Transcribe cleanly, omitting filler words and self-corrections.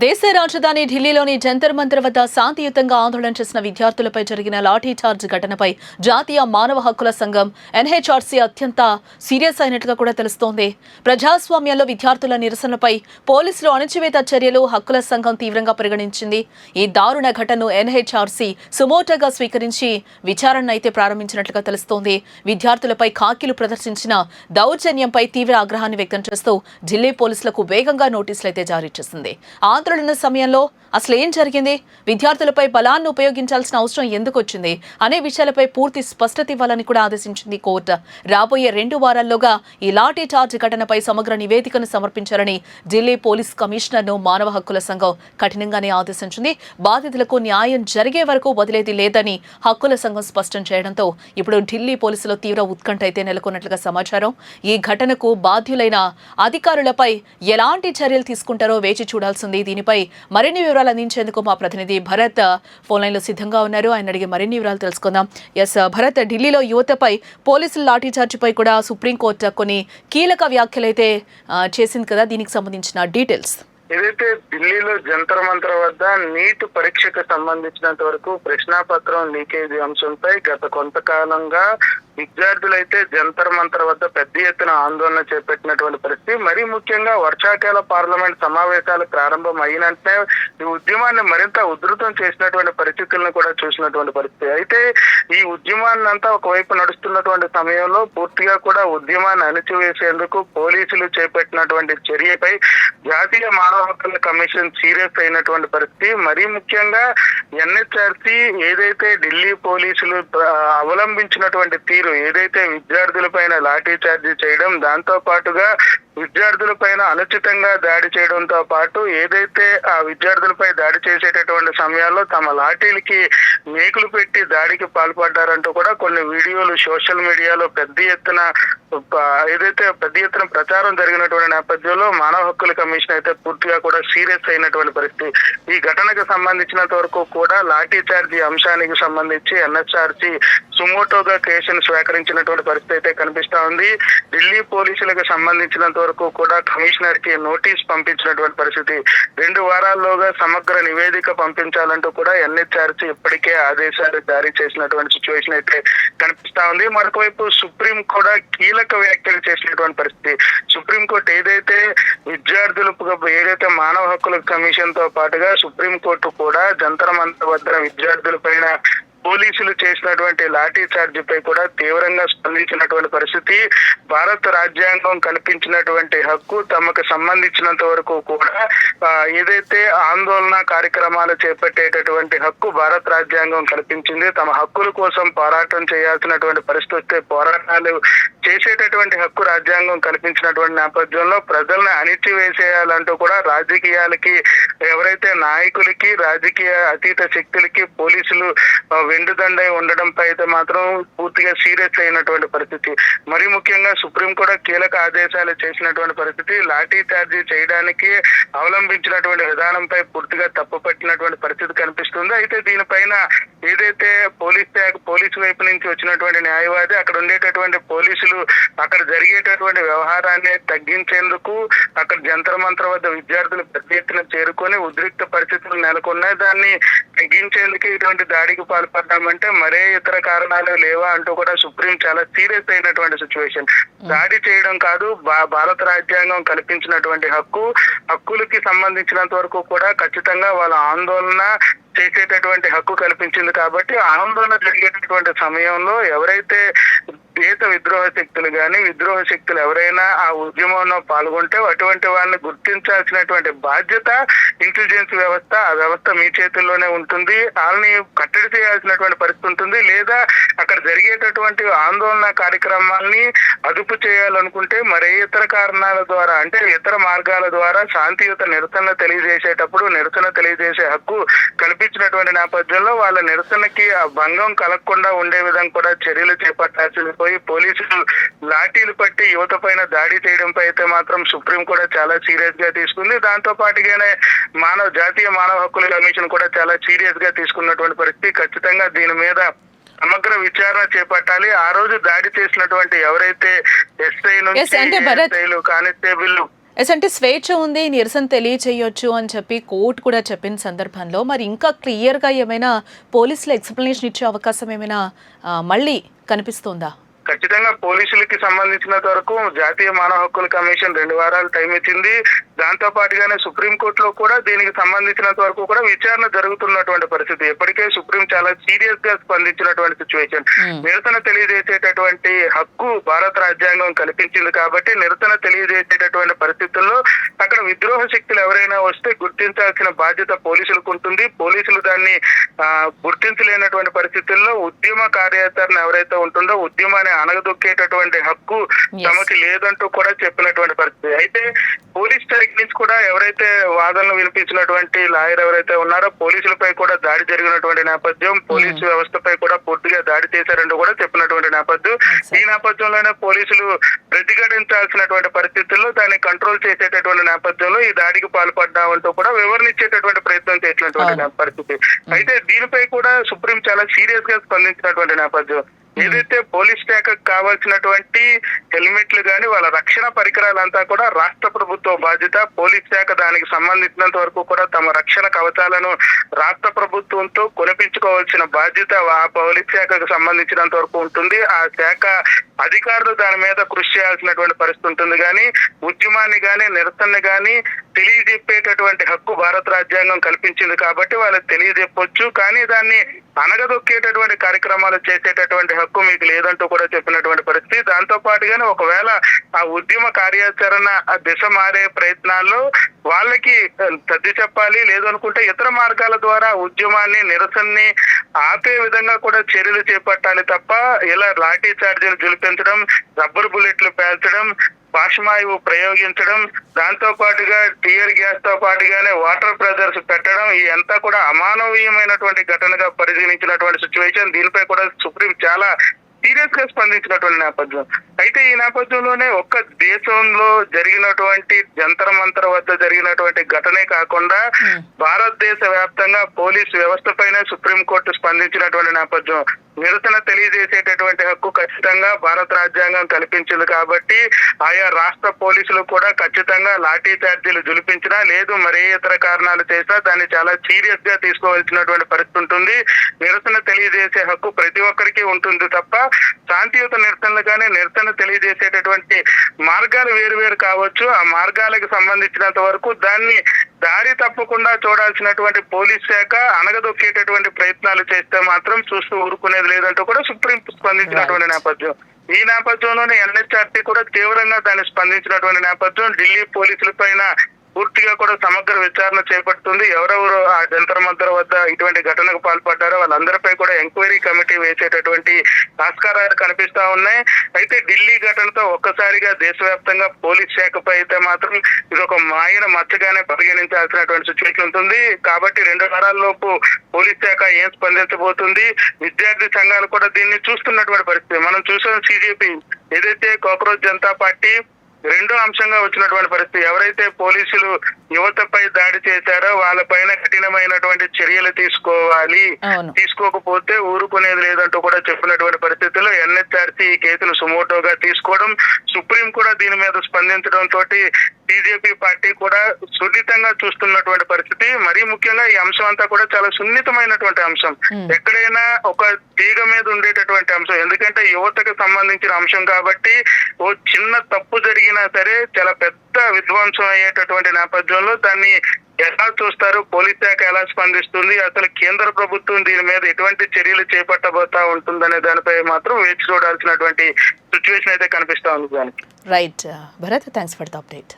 దేశ రాజధాని ఢిల్లీలోని జంతర్ మంతర్ వద్ద శాంతియుతంగా ఆందోళన చేసిన విద్యార్థులపై జరిగిన లాఠీ చార్జ్ ఘటనపై జాతీయ మానవ హక్కుల సంఘం ఎన్హెచ్ఆర్సీ అత్యంత సీరియస్ అయినట్లుగా కూడా తెలుస్తోంది. ప్రజాస్వామ్యంలో విద్యార్థుల నిరసనలపై పోలీసులు అణచివేత చర్యలు హక్కుల సంఘం తీవ్రంగా పరిగణించింది. ఈ దారుణ ఘటనను ఎన్హెచ్ఆర్సీ సుమోటోగా స్వీకరించి విచారణ అయితే ప్రారంభించినట్లుగా తెలుస్తోంది. విద్యార్థులపై ఖాకీలు ప్రదర్శించిన దౌర్జన్యంపై తీవ్ర ఆగ్రహాన్ని వ్యక్తం చేస్తూ ఢిల్లీ పోలీసులకు వేగంగా నోటీసులు అయితే జారీ చేసింది. ఆందోళన సమయంలో అసలు ఏం జరిగింది, విద్యార్థులపై బలాన్ని ఉపయోగించాల్సిన అవసరం ఎందుకు వచ్చింది అనే విషయాలపై పూర్తి స్పష్టత ఇవ్వాలని కూడా ఆదేశించింది కోర్టు. రాబోయే 2 వారాల్లోగా ఈ లాఠీ చార్జ్ ఘటనపై సమగ్ర నివేదికను సమర్పించాలని ఢిల్లీ పోలీస్ కమిషనర్ను మానవ హక్కుల సంఘం కఠినంగానే ఆదేశించింది. బాధితులకు న్యాయం జరిగే వరకు వదిలేది లేదని హక్కుల సంఘం స్పష్టం చేయడంతో ఇప్పుడు ఢిల్లీ పోలీసులో తీవ్ర ఉత్కంఠ అయితే నెలకొన్నట్లుగా సమాచారం. ఈ ఘటనకు బాధ్యులైన అధికారులపై ఎలాంటి చర్యలు తీసుకుంటారో వేచి చూడాల్సింది. దీనిపై మరిన్ని వివరాలు అందించేందుకు మా ప్రతినిధి భరత్ ఫోన్ లైన్ లో సిద్ధంగా ఉన్నారు. ఆయన అడిగి మరిన్ని వివరాలు తెలుసుకుందాం. ఎస్ భరత్, ఢిల్లీలో యువతపై పోలీసుల లాఠీచార్జిపై కూడా సుప్రీంకోర్టు కొన్ని కీలక వ్యాఖ్యలైతే చేసింది కదా, దీనికి సంబంధించిన డీటెయిల్స్. ఏదైతే ఢిల్లీలో జంతర్ మంతర్ వద్ద నీట్ పరీక్షకు సంబంధించినంత వరకు ప్రశ్నాపత్రం లీకేజీ అంశంపై గత కొంతకాలంగా విద్యార్థులైతే జంతర్ మంతర్ వద్ద పెద్ద ఎత్తున ఆందోళన చేపట్టినటువంటి పరిస్థితి. మరీ ముఖ్యంగా వర్షాకాల పార్లమెంట్ సమావేశాలు ప్రారంభం అయినంటే ఈ ఉద్యమాన్ని మరింత ఉధృతం చేసినటువంటి పరిస్థితులను కూడా చూసినటువంటి పరిస్థితి. అయితే ఈ ఉద్యమాన్ని అంతా ఒకవైపు నడుస్తున్నటువంటి సమయంలో పూర్తిగా కూడా ఉద్యమాన్ని అణిచివేసేందుకు పోలీసులు చేపట్టినటువంటి చర్యపై జాతీయ మానవ హక్కుల కమిషన్ సీరియస్ అయినటువంటి పరిస్థితి. మరీ ముఖ్యంగా ఎన్హెచ్ఆర్సీ ఏదైతే ఢిల్లీ పోలీసులు అవలంబించినటువంటి తీరు, ఏదైతే విద్యార్థుల పైన లాఠీ చార్జ్ చేయడం, దాంతో పాటుగా విద్యార్థుల పైన అనుచితంగా దాడి చేయడంతో పాటు ఏదైతే ఆ విద్యార్థులపై దాడి చేసేటటువంటి సమయాల్లో తమ లాఠీలకి మేకులు పెట్టి దాడికి పాల్పడ్డారంటూ కూడా కొన్ని వీడియోలు సోషల్ మీడియాలో పెద్ద ఎత్తున ప్రచారం జరిగినటువంటి నేపథ్యంలో మానవ హక్కుల కమిషన్ అయితే పూర్తిగా కూడా సీరియస్ అయినటువంటి పరిస్థితి. ఈ ఘటనకు సంబంధించినంత వరకు కూడా లాఠీ చార్జీ అంశానికి సంబంధించి ఎన్హెచ్ఆర్సీ సుమోటోగా కేసును స్వీకరించినటువంటి పరిస్థితి అయితే కనిపిస్తా ఉంది. ఢిల్లీ పోలీసులకు సంబంధించినంత వరకు కూడా కమిషనర్ కి నోటీస్ పంపించినటువంటి పరిస్థితి. 2 వారాల్లోగా సమగ్ర నివేదిక పంపించాలంటూ కూడా ఎన్హెచ్ఆర్సీ ఇప్పటికే ఆదేశాలు జారీ చేసినటువంటి సిచ్యువేషన్ అయితే కనిపిస్తా ఉంది. మరొకవైపు సుప్రీం కూడా కీలక వ్యాఖ్యలు చేసినటువంటి పరిస్థితి. సుప్రీంకోర్టు ఏదైతే మానవ హక్కుల కమిషన్ తో పాటుగా సుప్రీంకోర్టు కూడా జంతర్ మంతర్ వద్ద విద్యార్థుల పైన పోలీసులు చేసినటువంటి లాఠీ చార్జ్ పై కూడా తీవ్రంగా స్పందించినటువంటి పరిస్థితి. భారత రాజ్యాంగం కల్పించినటువంటి హక్కు, తమకు సంబంధించినంత వరకు కూడా ఏదైతే ఆందోళన కార్యక్రమాలు చేపట్టేటటువంటి హక్కు భారత రాజ్యాంగం కల్పించింది. తమ హక్కుల కోసం పోరాటం చేయాల్సినటువంటి పరిస్థితి వస్తే పోరాటాలు చేసేటటువంటి హక్కు రాజ్యాంగం కల్పించినటువంటి నేపథ్యంలో ప్రజల్ని అణిచివేసేయాలంటూ కూడా రాజకీయాలకి, ఎవరైతే నాయకులకి, రాజకీయ అతీత శక్తులకి పోలీసులు వెండుదండై ఉండడంపై అయితే మాత్రం పూర్తిగా సీరియస్ అయినటువంటి పరిస్థితి. మరి ముఖ్యంగా సుప్రీం కూడా కీలక ఆదేశాలు చేసినటువంటి పరిస్థితి. లాఠీ చార్జీ చేయడానికి అవలంబించినటువంటి విధానంపై పూర్తిగా తప్పుపట్టినటువంటి పరిస్థితి కనిపిస్తుంది. అయితే దీనిపైన ఏదైతే పోలీసు వైపు నుంచి వచ్చినటువంటి న్యాయవాది, అక్కడ ఉండేటటువంటి పోలీసులు అక్కడ జరిగేటటువంటి వ్యవహారాన్ని తగ్గించేందుకు అక్కడ జంతర్ మంతర్ వద్ద విద్యార్థులు పెద్ద ఎత్తున చేరుకొని ఉద్రిక్త పరిస్థితులు నెలకొన్నాయి. దాన్ని తగ్గించేందుకు ఇటువంటి దాడికి పాల్పడ్డామంటే మరే ఇతర కారణాలు లేవా అంటూ కూడా సుప్రీం చాలా సీరియస్ అయినటువంటి సిచ్యువేషన్. దాడి చేయడం కాదు, భారత రాజ్యాంగం కల్పించినటువంటి హక్కులకి సంబంధించినంత వరకు కూడా ఖచ్చితంగా వాళ్ళ ఆందోళన చేసేటటువంటి హక్కు కల్పించింది. కాబట్టి ఆందోళన జరిగేటటువంటి సమయంలో ఎవరైతే దేశ విద్రోహ శక్తులు కానీ విద్రోహ శక్తులు ఎవరైనా ఆ ఉద్యమంలో పాల్గొంటే అటువంటి వాళ్ళని గుర్తించాల్సినటువంటి బాధ్యత ఇంటెలిజెన్స్ వ్యవస్థ, ఆ వ్యవస్థ మీ చేతుల్లోనే ఉంటుంది. వాళ్ళని కట్టడి చేయాల్సినటువంటి పరిస్థితి ఉంటుంది. లేదా అక్కడ జరిగేటటువంటి ఆందోళన కార్యక్రమాల్ని అదుపు చేయాలనుకుంటే మరే ఇతర కారణాల ద్వారా, అంటే ఇతర మార్గాల ద్వారా శాంతియుత నిరసన తెలియజేసేటప్పుడు నిరసన తెలియజేసే హక్కు కల్పించినటువంటి నేపథ్యంలో వాళ్ళ నిరసనకి ఆ భంగం కలగకుండా ఉండే విధంగా కూడా చర్యలు చేపట్టాల్సింది పోయి పోలీసులు లాఠీలు పట్టి యువత పైన దాడి చేయడంపై అయితే మాత్రం సుప్రీం కూడా చాలా సీరియస్ గా తీసుకుంది. దాంతో పాటుగానే జాతీయ మానవ హక్కుల కమిషన్ కూడా చాలా సీరియస్ గా తీసుకున్నటువంటి పరిస్థితి. ఖచ్చితంగా దీని మీద సమగ్ర విచారణ చేపట్టాలి. ఆ రోజు దాడి చేసినటువంటి ఎవరైతే ఎస్ఐ నుంచి కానిస్టేబుల్ ఎస్ అంటే స్వేచ్ఛ ఉంది, నిరసన తెలియచేయొచ్చు అని చెప్పి కోర్టు కూడా చెప్పిన సందర్భంలో మరి ఇంకా క్లియర్గా ఏమైనా పోలీసులు ఎక్స్ప్లెనేషన్ ఇచ్చే అవకాశం ఏమైనా మళ్ళీ కనిపిస్తోందా? ఖచ్చితంగా పోలీసులకి సంబంధించినంత వరకు జాతీయ మానవ హక్కుల కమిషన్ 2 వారాలు టైం ఇచ్చింది. దాంతో పాటుగానే సుప్రీంకోర్టులో కూడా దీనికి సంబంధించినంత వరకు కూడా విచారణ జరుగుతున్నటువంటి పరిస్థితి. ఇప్పటికే సుప్రీం చాలా సీరియస్ గా స్పందించినటువంటి సిచ్యువేషన్. నిరసన తెలియజేసేటటువంటి హక్కు భారత రాజ్యాంగం కల్పించింది కాబట్టి నిరసన తెలియజేసేటటువంటి పరిస్థితుల్లో అక్కడ విద్రోహ శక్తులు ఎవరైనా వస్తే గుర్తించాల్సిన బాధ్యత పోలీసులకు ఉంటుంది. పోలీసులు దాన్ని గుర్తించలేనటువంటి పరిస్థితుల్లో ఉద్యమ కార్యాచరణ ఎవరైతే ఉంటుందో ఉద్యమాన్ని అనగదొక్కేటటువంటి హక్కు తమకి లేదంటూ కూడా చెప్పినటువంటి పరిస్థితి. అయితే పోలీస్ తరఫు నుంచి కూడా ఎవరైతే వాదనలు వినిపించినటువంటి లాయర్ ఎవరైతే ఉన్నారో పోలీసులపై కూడా దాడి జరిగినటువంటి నేపథ్యం, పోలీసు వ్యవస్థపై కూడా పూర్తిగా దాడి చేశారంటూ కూడా చెప్పినటువంటి నేపథ్యం. ఈ నేపథ్యంలోనే పోలీసులు ప్రతిఘటించాల్సినటువంటి పరిస్థితుల్లో దాన్ని కంట్రోల్ చేసేటటువంటి నేపథ్యంలో ఈ దాడికి పాల్పడ్డామంటూ కూడా వివరణ ఇచ్చేటటువంటి ప్రయత్నం చేసినటువంటి పరిస్థితి. అయితే దీనిపై కూడా సుప్రీం చాలా సీరియస్ గా స్పందించినటువంటి నేపథ్యం. ఏదైతే పోలీస్ శాఖకు కావాల్సినటువంటి హెల్మెట్లు గాని వాళ్ళ రక్షణ పరికరాలంతా కూడా రాష్ట్ర ప్రభుత్వ బాధ్యత. పోలీస్ శాఖ దానికి సంబంధించినంత వరకు కూడా తమ రక్షణ కవచాలను రాష్ట్ర ప్రభుత్వంతో కొనిపించుకోవాల్సిన బాధ్యత ఆ పోలీస్ శాఖకు సంబంధించినంత వరకు ఉంటుంది. ఆ శాఖ అధికారులు దాని మీద కృషి చేయాల్సినటువంటి పరిస్థితి ఉంటుంది. కానీ ఉద్యమాన్ని గాని నిరసనని గాని తెలియజెప్పేటటువంటి హక్కు భారత రాజ్యాంగం కల్పించింది కాబట్టి వాళ్ళకి తెలియజెప్పొచ్చు. కానీ దాన్ని అనగదొక్కేటటువంటి కార్యక్రమాలు చేసేటటువంటి హక్కు మీకు లేదంటూ కూడా చెప్పినటువంటి పరిస్థితి. దాంతో పాటుగానే ఒకవేళ ఆ ఉద్యమ కార్యాచరణ ఆ దిశ మారే ప్రయత్నాల్లో వాళ్ళకి సర్ది చెప్పాలి, లేదనుకుంటే ఇతర మార్గాల ద్వారా ఉద్యమాన్ని నిరసనని ఆపే విధంగా కూడా చర్యలు చేపట్టాలి తప్ప ఇలా లాఠీ చార్జీలు జులిపించడం, రబ్బర్ బుల్లెట్లు పేల్చడం, పాశమాయువు ప్రయోగించడం, దాంతో పాటుగా టియర్ గ్యాస్ తో పాటుగానే వాటర్ ప్రెజర్స్ పెట్టడం ఇదంతా కూడా అమానవీయమైనటువంటి ఘటనగా పరిగణించినటువంటి సిచ్యువేషన్. దీనిపై కూడా సుప్రీం చాలా సీరియస్ గా స్పందించినటువంటి నేపథ్యం. అయితే ఈ నేపథ్యంలోనే ఒక్క దేశంలో జరిగినటువంటి జంతర్ మంతర్ వద్ద జరిగినటువంటి ఘటనే కాకుండా భారతదేశ వ్యాప్తంగా పోలీసు వ్యవస్థ పైన సుప్రీంకోర్టు స్పందించినటువంటి నేపథ్యం. నిరసన తెలియజేసేటటువంటి హక్కు ఖచ్చితంగా భారత రాజ్యాంగం కల్పించింది కాబట్టి ఆయా రాష్ట్ర పోలీసులు కూడా ఖచ్చితంగా లాఠీ చార్జీలు జులిపించినా లేదు మరే ఇతర కారణాలు చేసినా దాన్ని చాలా సీరియస్ గా తీసుకోవాల్సినటువంటి పరిస్థితి ఉంటుంది. నిరసన తెలియజేసే హక్కు ప్రతి ఒక్కరికి ఉంటుంది తప్ప శాంతియుత నిరసనలు కానీ నిరసన తెలియజేసేటటువంటి మార్గాలు వేరు కావచ్చు. ఆ మార్గాలకు సంబంధించినంత వరకు దాన్ని దారి తప్పకుండా చూడాల్సినటువంటి పోలీస్ శాఖ అనగదొక్కేటటువంటి ప్రయత్నాలు చేస్తే మాత్రం చూస్తూ ఊరుకునేది లేదంటూ కూడా సుప్రీం స్పందించినటువంటి నేపథ్యం. ఈ నేపథ్యంలోనే ఎన్హెచ్ఆర్సీ కూడా తీవ్రంగా దాన్ని స్పందించినటువంటి నేపథ్యం. ఢిల్లీ పోలీసుల పైన పూర్తిగా కూడా సమగ్ర విచారణ చేపడుతుంది. ఎవరెవరు ఆ జంతర్ మంతర్ వద్ద ఇటువంటి ఘటనకు పాల్పడ్డారో వాళ్ళందరిపై కూడా ఎంక్వైరీ కమిటీ వేసేటటువంటి ఆస్కారాలు కనిపిస్తా ఉన్నాయి. అయితే ఢిల్లీ ఘటనతో ఒక్కసారిగా దేశవ్యాప్తంగా పోలీస్ శాఖపై అయితే మాత్రం ఇది ఒక మాయన మచ్చగానే పరిగణించాల్సినటువంటి సిచ్యువేషన్ ఉంటుంది. కాబట్టి 2 వారాల్లోపు పోలీస్ శాఖ ఏం స్పందించబోతుంది, విద్యార్థి సంఘాలు కూడా దీన్ని చూస్తున్నటువంటి పరిస్థితి. మనం చూసాం సిజేపీ ఏదైతే కాక్రోచ్ జనతా పార్టీ రెండో అంశంగా వచ్చినటువంటి పరిస్థితి. ఎవరైతే పోలీసులు యువతపై దాడి చేశారో వాళ్ళపైన కఠినమైనటువంటి చర్యలు తీసుకోవాలి, తీసుకోకపోతే ఊరుకునేది లేదంటూ కూడా చెప్పినటువంటి పరిస్థితుల్లో ఎన్హెచ్ఆర్సీ ఈ కేసును సుమోటోగా తీసుకోవడం, సుప్రీం కూడా దీని మీద స్పందించడం తోటి బీజేపీ పార్టీ కూడా సున్నితంగా చూస్తున్నటువంటి పరిస్థితి. మరీ ముఖ్యంగా ఈ అంశం అంతా కూడా చాలా సున్నితమైనటువంటి అంశం. ఎక్కడైనా ఒక తీగ మీద ఉండేటటువంటి అంశం. ఎందుకంటే యువతకు సంబంధించిన అంశం కాబట్టి ఓ చిన్న తప్పు జరిగినా సరే చాలా పెద్ద విధ్వంసం అయ్యేటటువంటి నేపథ్యంలో దాన్ని ఎలా చూస్తారు, పోలీస్ శాఖ ఎలా స్పందిస్తుంది, అసలు కేంద్ర ప్రభుత్వం దీని మీద ఎటువంటి చర్యలు చేపట్టబోతా ఉంటుందనే దానిపై మాత్రం వేచి చూడాల్సినటువంటి సిచ్యువేషన్ అయితే కనిపిస్తా ఉంది దానికి. Right Bharat, thanks for the update.